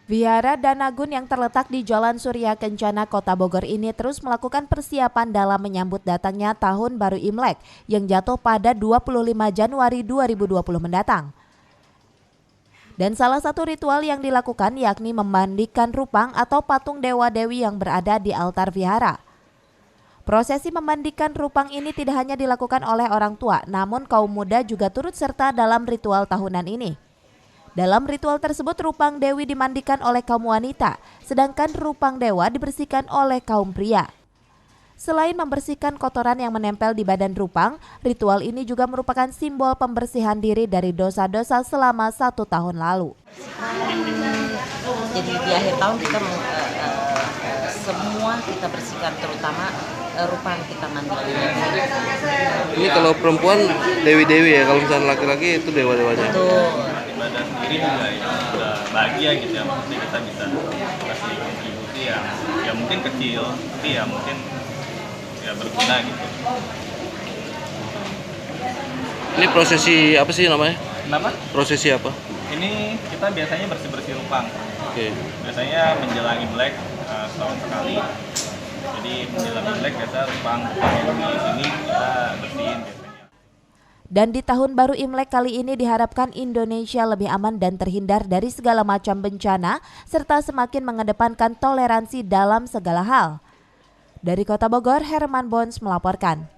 Wihara Danagun yang terletak di Jalan Surya Kencana, Kota Bogor ini terus melakukan persiapan dalam menyambut datangnya Tahun Baru Imlek yang jatuh pada 25 Januari 2020 mendatang. Dan salah satu ritual yang dilakukan yakni memandikan rupang atau patung dewa-dewi yang berada di altar wihara. Prosesi memandikan rupang ini tidak hanya dilakukan oleh orang tua, namun kaum muda juga turut serta dalam ritual tahunan ini. Dalam ritual tersebut, rupang dewi dimandikan oleh kaum wanita, sedangkan rupang dewa dibersihkan oleh kaum pria. Selain membersihkan kotoran yang menempel di badan rupang, ritual ini juga merupakan simbol pembersihan diri dari dosa-dosa selama 1 tahun lalu. Jadi di akhir tahun kita semua kita bersihkan, terutama rupang kita mandikan. Ini kalau perempuan dewi-dewi ya, kalau misalnya laki-laki itu dewa-dewanya. Betul. Ibadah sendiri juga itu udah bahagia gitu ya, maksudnya kita bisa kasih kontribusi yang mungkin kecil, tapi ya mungkin ya berguna gitu. Ini prosesi apa sih namanya? Kenapa? Prosesi apa? Ini kita biasanya bersih-bersih rupang. Oke. Biasanya menjelang Imlek setahun sekali. Jadi menjelang Imlek biasa rupang yang di sini kita bersihin biasanya. Dan di Tahun Baru Imlek kali ini diharapkan Indonesia lebih aman dan terhindar dari segala macam bencana, serta semakin mengedepankan toleransi dalam segala hal. Dari Kota Bogor, Herman Bons melaporkan.